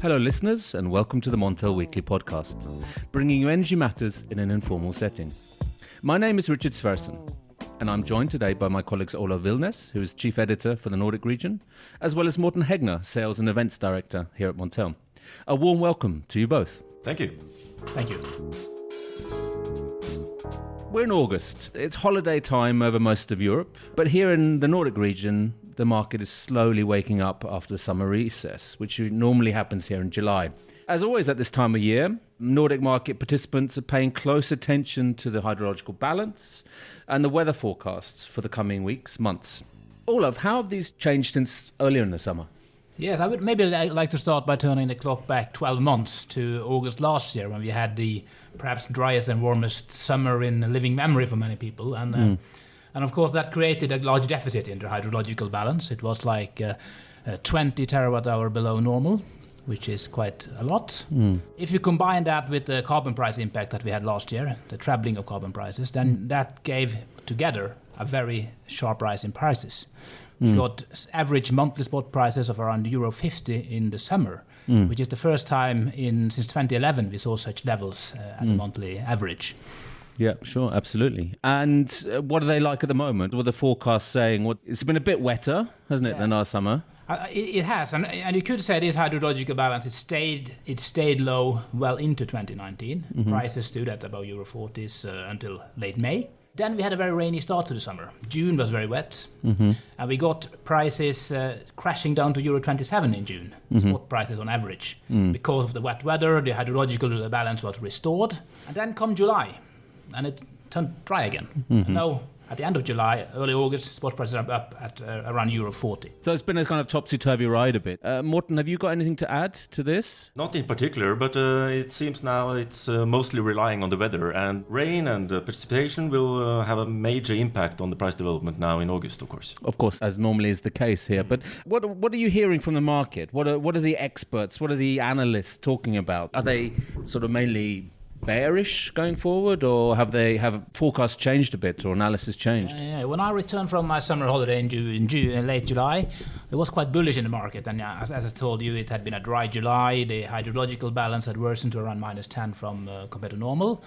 Hello listeners, and welcome to the Montel Weekly Podcast, bringing you energy matters in an informal setting. My name is Richard Sverrisson, and I'm joined today by my colleagues Olav Vilnes, who is Chief Editor for the Nordic region, as well as Morten Hegna, Sales and Events Director here at Montel. A warm welcome to you both. Thank you. Thank you. We're in August. It's holiday time over most of Europe, but here in the Nordic region, the market is slowly waking up after the summer recess, which normally happens here in July. As always at this time of year, Nordic market participants are paying close attention to the hydrological balance and the weather forecasts for the coming weeks, months. Olav, how have these changed since earlier in the summer? Yes, I would maybe like to start by turning the clock back 12 months to August last year, when we had the perhaps driest and warmest summer in living memory for many people. And of course that created a large deficit in the hydrological balance. It was like 20 terawatt hour below normal, which is quite a lot. If you combine that with the carbon price impact that we had last year, the trebling of carbon prices, then that gave together a very sharp rise in prices. We got average monthly spot prices of around euro 50 in the summer, which is the first time since 2011 we saw such levels at a monthly average. Yeah, sure, absolutely. And what are they like at the moment? What are the forecasts saying? It's been a bit wetter, hasn't it, than last summer? It has, and you could say this hydrological balance, it stayed low well into 2019. Prices stood at about euro 40s until late May. Then we had a very rainy start to the summer. June was very wet, and we got prices crashing down to euro 27 in June, spot prices on average. Because of the wet weather, the hydrological balance was restored. And then come July, and it turned dry again. And now, at the end of July, early August, spot prices are up at around euro 40. So it's been a kind of topsy-turvy ride a bit. Morten, have you got anything to add to this? Not in particular, but it seems now it's mostly relying on the weather, and rain and precipitation will have a major impact on the price development now in August, of course. Of course, as normally is the case here. But what are you hearing from the market? What are the experts, what are the analysts talking about? Are they sort of mainly bearish going forward, or have forecasts changed a bit, or analysis changed? When I returned from my summer holiday in late July, it was quite bullish in the market, and as I told you, it had been a dry July. The hydrological balance had worsened to around -10 from compared to normal.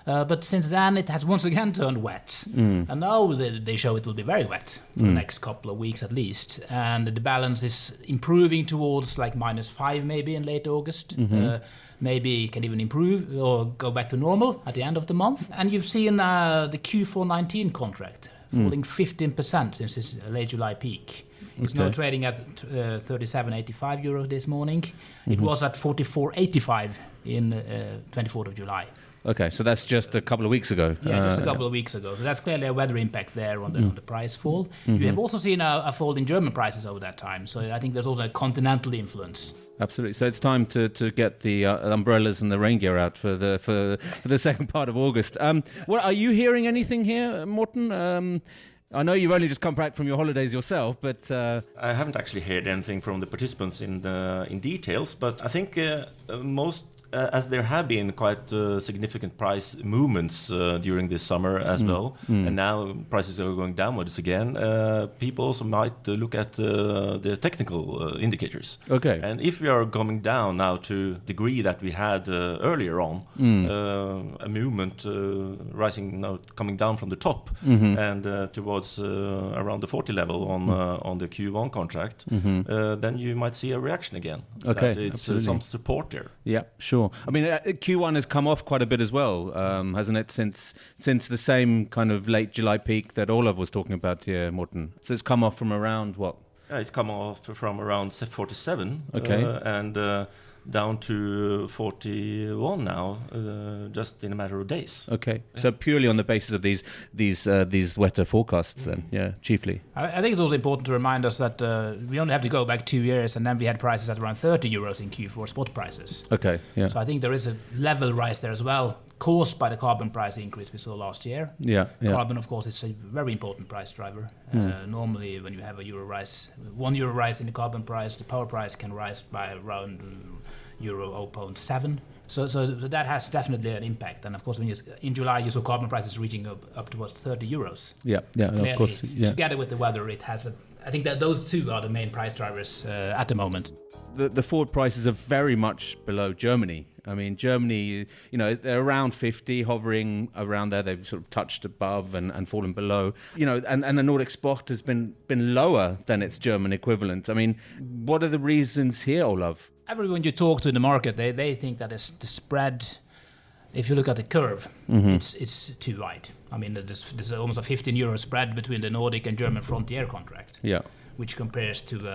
But since then, it has once again turned wet. And now they show it will be very wet for the next couple of weeks at least. And the balance is improving towards like -5 maybe in late August. Maybe it can even improve or go back to normal at the end of the month. And you've seen the Q4 19 contract falling 15% since its late July peak. It's now trading at 37.85 euros this morning. It was at 44.85 in 24th of July. Okay, so that's just a couple of weeks ago. Yeah, just a couple of weeks ago. So that's clearly a weather impact there on the price fall. You have also seen a fall in German prices over that time. So I think there's also a continental influence. Absolutely. So it's time to get the umbrellas and the raingear out for the second part of August. What are you hearing anything here, Morten? I know you've only just come back from your holidays yourself, but I haven't actually heard anything from the participants in details, but I think most. As there have been quite significant price movements during this summer as well, and now prices are going downwards again, people also might look at the technical indicators. Okay. And if we are coming down now to degree that we had earlier on, a movement rising now, coming down from the top and towards around the 40 level on the Q1 contract, then you might see a reaction again. Okay, that it's some support there. Yeah, sure. I mean, Q1 has come off quite a bit as well, hasn't it? Since the same kind of late July peak that Olav was talking about here, Morten. So it's come off from around what? It's come off from around 47, okay, and down to 41 now, just in a matter of days. Okay, so purely on the basis of these wetter forecasts, then, chiefly. I think it's also important to remind us that we only have to go back 2 years, and then we had prices at around 30 euros in Q4 spot prices. Okay, yeah. So I think there is a level rise there as well, caused by the carbon price increase we saw last year. Yeah. Carbon, of course, is a very important price driver. Normally, when you have a €1 rise in the carbon price, the power price can rise by around euro 0.7 So that has definitely an impact. And of course, in July you saw carbon prices reaching up towards 30 euros. Yeah, Clearly, of course. Yeah. Together with the weather, it has I think that those two are the main price drivers at the moment. The forward prices are very much below Germany. I mean, Germany, they're around 50, hovering around there. They've sort of touched above and fallen below. And the Nordic spot has been lower than its German equivalent. I mean, what are the reasons here, Olav? Everyone you talk to in the market, they think that the spread, if you look at the curve, it's too wide. I mean, there's almost a 15 euro spread between the Nordic and German frontier contract. Yeah. Which compares to,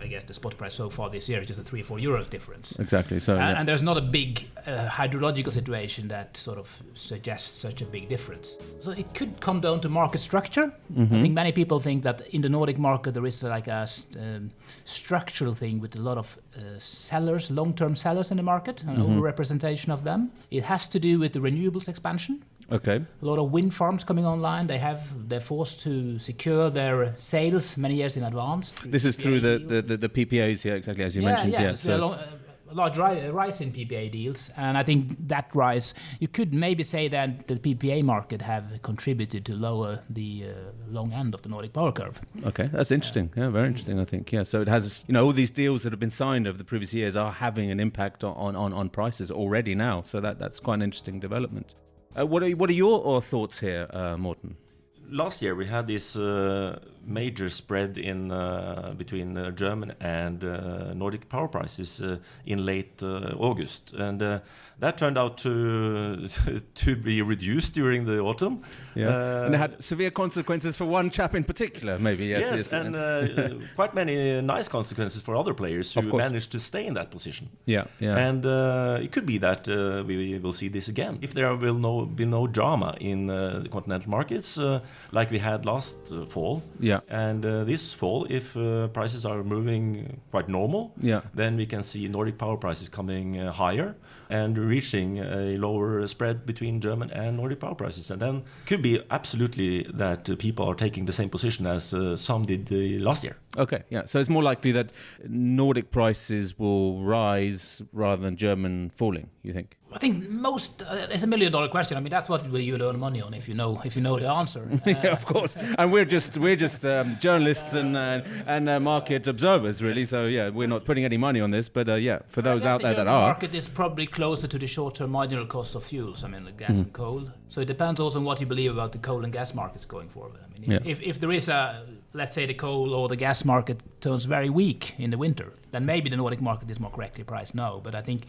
I guess, the spot price so far this year is just a 3-4 euros difference. Exactly. So, and there's not a big hydrological situation that sort of suggests such a big difference. So it could come down to market structure. I think many people think that in the Nordic market there is like a structural thing with a lot of sellers, long-term sellers in the market, an overrepresentation of them. It has to do with the renewables expansion. Okay. A lot of wind farms coming online. They're forced to secure their sales many years in advance. This is through the PPAs here, exactly as you mentioned. Yeah. A large rise in PPA deals, and I think that rise, you could maybe say that the PPA market have contributed to lower the long end of the Nordic power curve. Okay, that's interesting. Yeah, very interesting, I think. Yeah, so it has, all these deals that have been signed over the previous years are having an impact on prices already now. So that's quite an interesting development. What are your thoughts here, Morten? Last year we had this major spread in between German and Nordic power prices in late August, and that turned out to be reduced during the autumn. Yeah, and it had severe consequences for one chap in particular, maybe. Yes, and quite many nice consequences for other players who managed to stay in that position. Yeah. And it could be that we will see this again if there will be no drama in the continental markets like we had last fall. Yeah. And this fall, if prices are moving quite normal, then we can see Nordic power prices coming higher and reaching a lower spread between German and Nordic power prices. And then could be absolutely that people are taking the same position as some did last year. Okay, yeah. So it's more likely that Nordic prices will rise rather than German falling, you think? I think it's $1 million question. I mean, that's what will you earn money on if you know the answer. Yeah, of course. And we're just journalists and market observers, really. So yeah, we're not putting any money on this. But for those out there that are, the market is probably closer to the short-term marginal cost of fuels. I mean, the gas and coal. So it depends also on what you believe about the coal and gas markets going forward. I mean, if there is let's say the coal or the gas market turns very weak in the winter, then maybe the Nordic market is more correctly priced now. But I think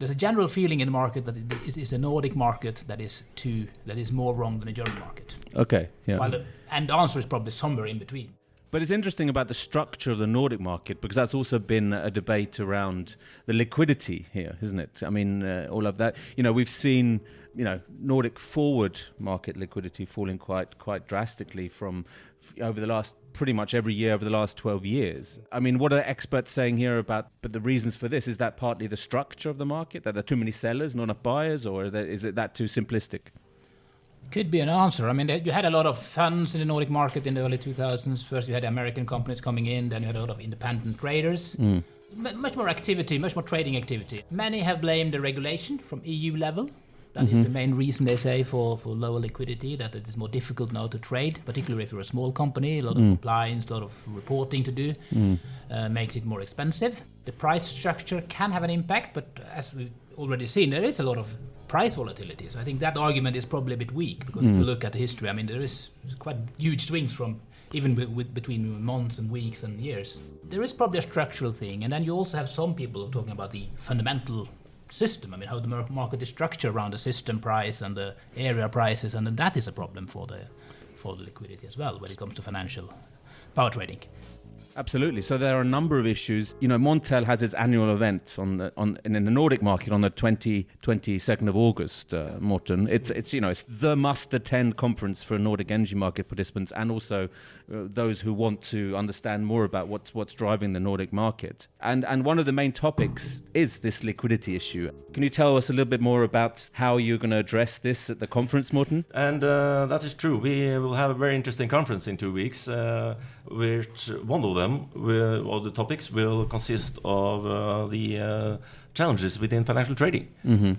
there's a general feeling in the market that it is a Nordic market that is more wrong than the German market. Okay, yeah. And the answer is probably somewhere in between. But it's interesting about the structure of the Nordic market, because that's also been a debate around the liquidity here, isn't it? I mean, all of that. We've seen, Nordic forward market liquidity falling quite drastically from over the last pretty much every year over the last 12 years. I mean, what are experts saying here about the reasons for this? Is that partly the structure of the market, that there are too many sellers, not enough buyers, or is it that too simplistic? Could be an answer. I mean, you had a lot of funds in the Nordic market in the early 2000s. First, you had American companies coming in, then you had a lot of independent traders. Much more activity, much more trading activity. Many have blamed the regulation from EU level. That is the main reason, they say, for lower liquidity, that it is more difficult now to trade, particularly if you're a small company. A lot of compliance, a lot of reporting to do, makes it more expensive. The price structure can have an impact, but as we've already seen, there is a lot of price volatility. So I think that argument is probably a bit weak, because if you look at the history, I mean, there is quite huge swings from even between months and weeks and years. There is probably a structural thing, and then you also have some people talking about the fundamental system. I mean, how the market is structured around the system price and the area prices, and then that is a problem for the liquidity as well when it comes to financial power trading. Absolutely. So there are a number of issues. Montel has its annual event in the Nordic market on the 22nd of August, Morten. It's the must-attend conference for Nordic energy market participants, and also those who want to understand more about what's driving the Nordic market. And one of the main topics is this liquidity issue. Can you tell us a little bit more about how you're going to address this at the conference, Morten? And that is true. We will have a very interesting conference in 2 weeks, which one of them them, or the topics, will consist of the challenges within financial trading.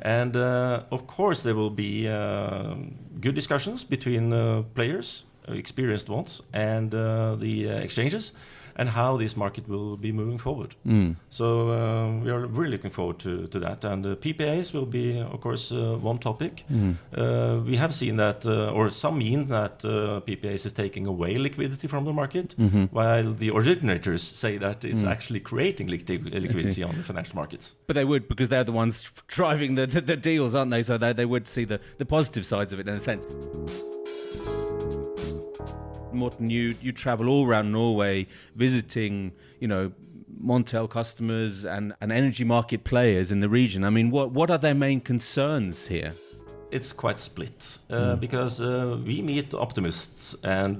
And of course, there will be good discussions between players, experienced ones, and the exchanges, and how this market will be moving forward. So we are really looking forward to that. And PPAs will be, of course, one topic. We have seen that, or some mean that PPAs is taking away liquidity from the market, while the originators say that it's actually creating liquidity on the financial markets. But they would, because they're the ones driving the deals, aren't they? So they would see the positive sides of it in a sense. Morten, you travel all around Norway visiting, Montel customers and energy market players in the region. I mean, what are their main concerns here? It's quite split because we meet optimists and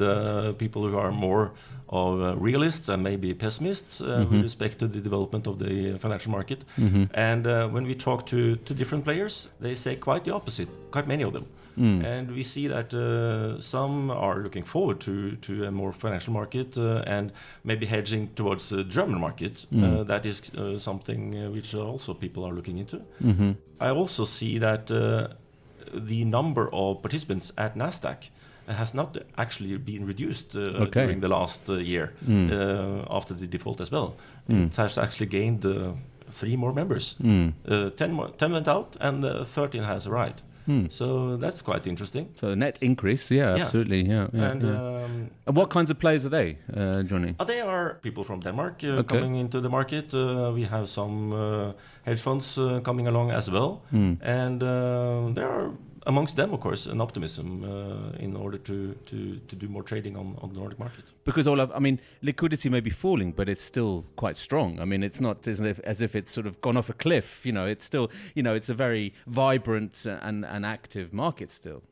people who are more of realists and maybe pessimists with respect to the development of the financial market. And when we talk to different players, they say quite the opposite, quite many of them. And we see that some are looking forward to a more financial market and maybe hedging towards the German market. That is something which also people are looking into. I also see that the number of participants at Nasdaq has not actually been reduced during the last year after the default as well. It has actually gained 3 more members. 10 went out and 13 has arrived. So that's quite interesting. So a net increase, absolutely. And what kinds of players are they, Johnny? They are people from Denmark coming into the market. We have some hedge funds coming along as well. And there are amongst them, of course, an optimism in order to do more trading on the Nordic market. Because, Olav, I mean, liquidity may be falling, but it's still quite strong. I mean, it's not as if it's sort of gone off a cliff. It's still, it's a very vibrant and active market still,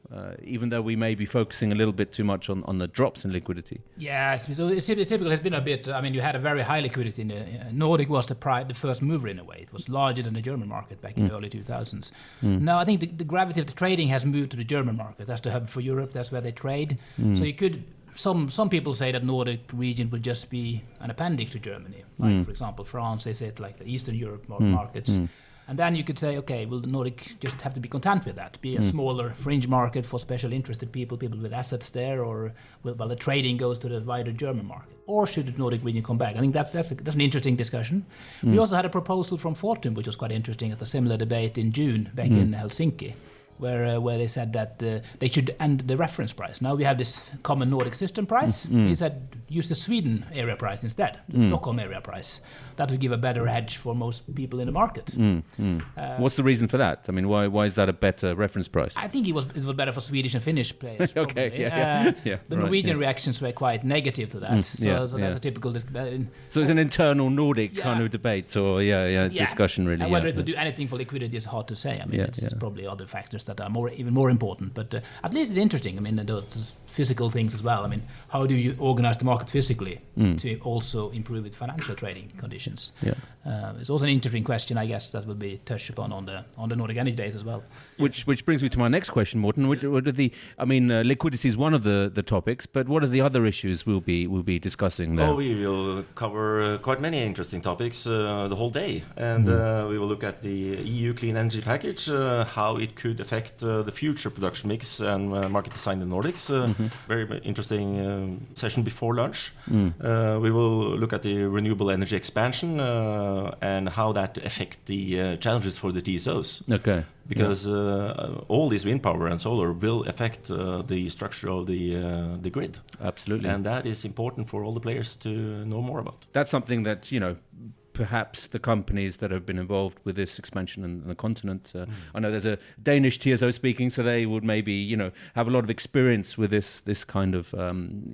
even though we may be focusing a little bit too much on the drops in liquidity. Yes, so it's typical. It's been a bit, I mean, you had a very high liquidity. Nordic was the first mover in a way. It was larger than the German market back in the early 2000s. Now, I think the gravity of the trading has moved to the German market. That's the hub for Europe. That's where they trade. So you could. Some people say that Nordic region would just be an appendix to Germany. Like, for example, France, they say it like the Eastern Europe markets. And then you could say, okay, well, the Nordic just have to be content with that, be a smaller fringe market for special interested people with assets there, or while the trading goes to the wider German market. Or should the Nordic region come back? I think that's an interesting discussion. We also had a proposal from Fortum, which was quite interesting, at a similar debate in June back in Helsinki, where they said that they should end the reference price. Now we have this common Nordic system price. He said use the Sweden area price instead, the Stockholm area price. That would give a better hedge for most people in the market. What's the reason for that? I mean, why is that a better reference price? I think it was better for Swedish and Finnish players. Okay, the Norwegian reactions were quite negative to that. So that's a typical. So it's an internal Nordic kind of debate or discussion really. And whether it would do anything for liquidity is hard to say. I mean, it's probably other factors that are even more important. But at least it's interesting. I mean, those physical things as well. I mean, how do you organize the market physically to also improve its financial trading conditions? It's also an interesting question, I guess, that will be touched upon on the Nordic Energy Days as well. Which brings me to my next question, Morten. What are liquidity is one of the topics, but what are the other issues we'll be discussing there? We will cover quite many interesting topics the whole day, and we will look at the EU Clean Energy Package, how it could affect the future production mix and market design in the Nordics. Very interesting session before lunch. We will look at the renewable energy expansion and how that affect the challenges for the TSOs. Okay. Because all this wind power and solar will affect the structure of the grid. Absolutely. And that is important for all the players to know more about. That's something that, perhaps the companies that have been involved with this expansion in the continent. I know there's a Danish TSO speaking, so they would maybe, have a lot of experience with this kind of,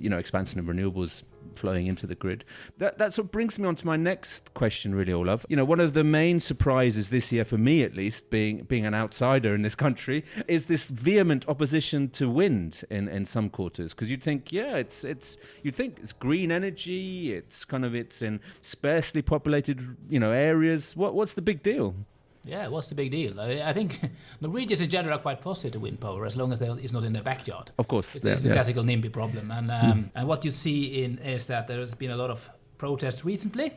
expansion of renewables flowing into the grid. That sort of brings me on to my next question, really, Olav. One of the main surprises this year, for me at least, being an outsider in this country, is this vehement opposition to wind in some quarters. Because you'd think, you'd think it's green energy, it's in sparsely populated, areas. What's the big deal? Yeah, what's the big deal? I think Norwegians in general are quite positive to wind power as long as it's not in their backyard. Of course. It's the classical NIMBY problem. And what you see is that there's been a lot of protests recently.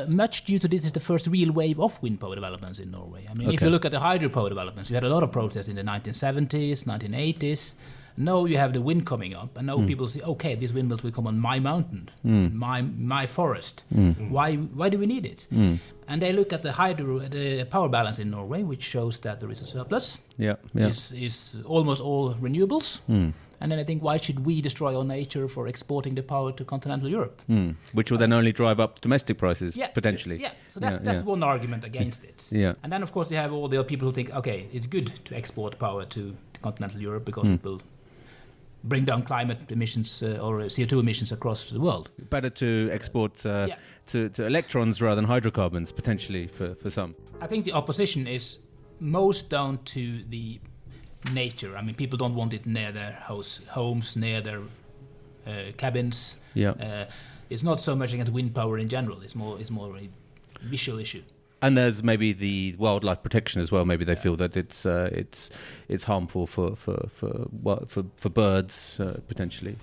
Much due to this is the first real wave of wind power developments in Norway. I mean, if you look at the hydropower developments, you had a lot of protests in the 1970s, 1980s. Now you have the wind coming up, and now people say, okay, these windmills will come on my mountain, my forest. Why do we need it? And they look at the power balance in Norway, which shows that there is a surplus. Is almost all renewables. And then I think, why should we destroy our nature for exporting the power to continental Europe? Which will then only drive up domestic prices, potentially. Yeah, so that's one argument against it. And then, of course, you have all the other people who think, okay, it's good to export power to continental Europe because it will bring down climate emissions or CO2 emissions across the world. Better to export to electrons rather than hydrocarbons, potentially, for some. I think the opposition is most down to the nature. I mean, people don't want it near their homes, near their cabins. It's not so much against wind power in general. It's more a visual issue. And there's maybe the wildlife protection as well. Maybe they feel that it's harmful for birds potentially.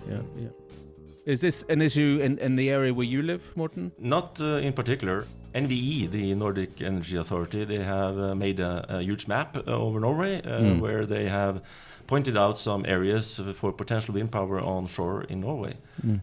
Is this an issue in the area where you live, Morten? Not in particular. NVE, the Nordic Energy Authority, they have made a huge map over Norway where they have pointed out some areas for potential wind power onshore in Norway.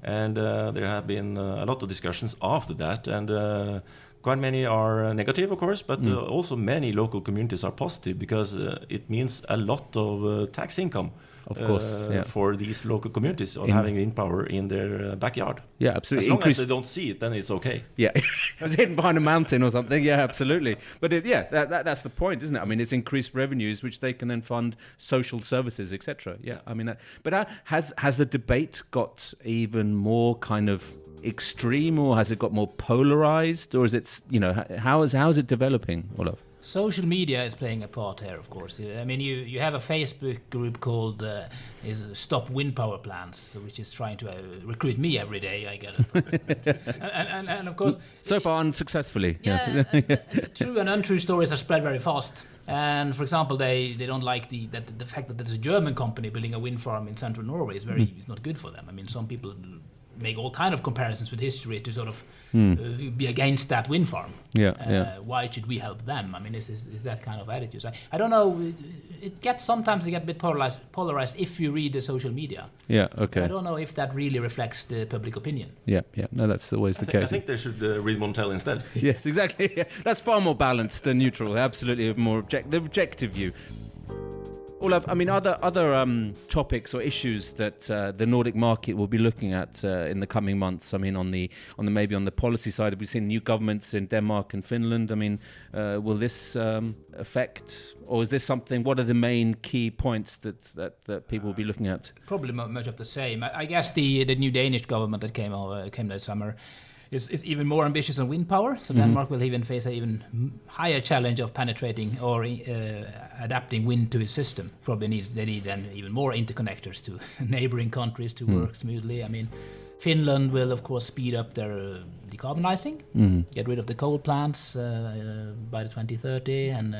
And there have been a lot of discussions after that. And quite many are negative, of course, but also many local communities are positive because it means a lot of tax income. Of course, for these local communities on having wind power in their backyard. Yeah, absolutely. As long as they don't see it, then it's okay. Yeah, it's hidden behind a mountain or something. Yeah, absolutely. But that's the point, isn't it? I mean, it's increased revenues, which they can then fund social services, etc. Yeah, I mean, but has the debate got even more kind of extreme, or has it got more polarized, or is it, how is it developing, Olav? Social media is playing a part here, of course. I mean, you have a Facebook group called Stop Wind Power Plants, which is trying to recruit me every day, I get it. and of course... So far, unsuccessfully. Yeah, true and untrue stories are spread very fast. And, for example, they don't like the fact that there's a German company building a wind farm in central Norway is not good for them. I mean, some people make all kind of comparisons with history to sort of be against that wind farm. Why should we help them? I mean, is that kind of attitude? I don't know. Sometimes it gets a bit polarized if you read the social media. Yeah, okay. I don't know if that really reflects the public opinion. Yeah. No, that's always the case. I think they should read Montel instead. Yes, exactly. Yeah. That's far more balanced and neutral. Absolutely, a more objective view. Olav, I mean, other topics or issues that the Nordic market will be looking at in the coming months. I mean, on the maybe on the policy side, we've seen new governments in Denmark and Finland. I mean, will this affect, or is this something? What are the main key points that people will be looking at? Probably much of the same. I guess the new Danish government that came this summer is even more ambitious on wind power. So Denmark will even face an even higher challenge of penetrating or adapting wind to its system. They need then even more interconnectors to neighboring countries to work smoothly. I mean, Finland will of course speed up their decarbonizing, get rid of the coal plants by the 2030, and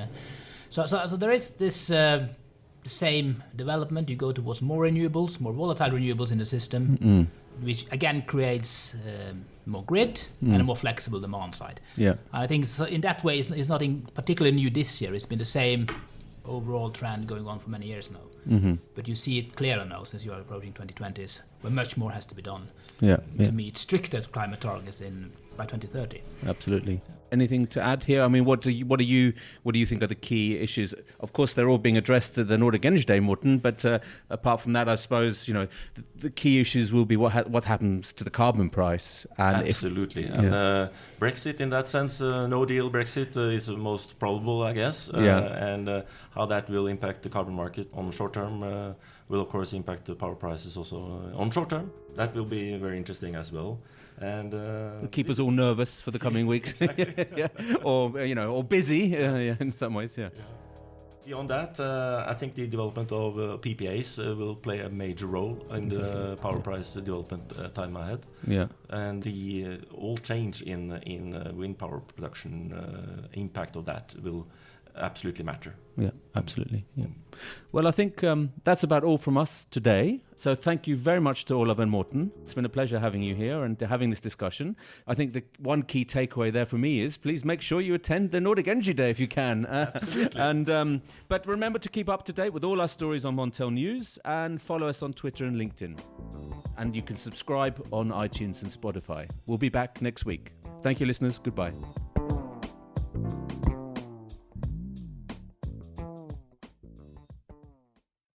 so there is this same development. You go towards more renewables, more volatile renewables in the system, which again creates more grid and a more flexible demand side. Yeah, and I think so in that way it's nothing particularly new this year. It's been the same overall trend going on for many years now. But you see it clearer now since you are approaching 2020s, where much more has to be done to meet stricter climate targets by 2030. Absolutely. Anything to add here? I mean, what do you think are the key issues? Of course, they're all being addressed at the Nordic Energy Day, Morten. But apart from that, I suppose the key issues will be what happens to the carbon price. And absolutely. Brexit, in that sense, no deal Brexit is the most probable, I guess. And how that will impact the carbon market on short term will of course impact the power prices also on short term. That will be very interesting as well. And keep us all nervous for the coming weeks, or busy in some ways. Beyond that, I think the development of PPAs will play a major role in the power price development time ahead. And the all change in wind power production impact of that will absolutely matter. Yeah, absolutely. Yeah. Well, I think that's about all from us today. So thank you very much to Olav and Morten. It's been a pleasure having you here and having this discussion. I think the one key takeaway there for me is please make sure you attend the Nordic Energy Day if you can. Absolutely. But remember to keep up to date with all our stories on Montel News and follow us on Twitter and LinkedIn. And you can subscribe on iTunes and Spotify. We'll be back next week. Thank you, listeners. Goodbye.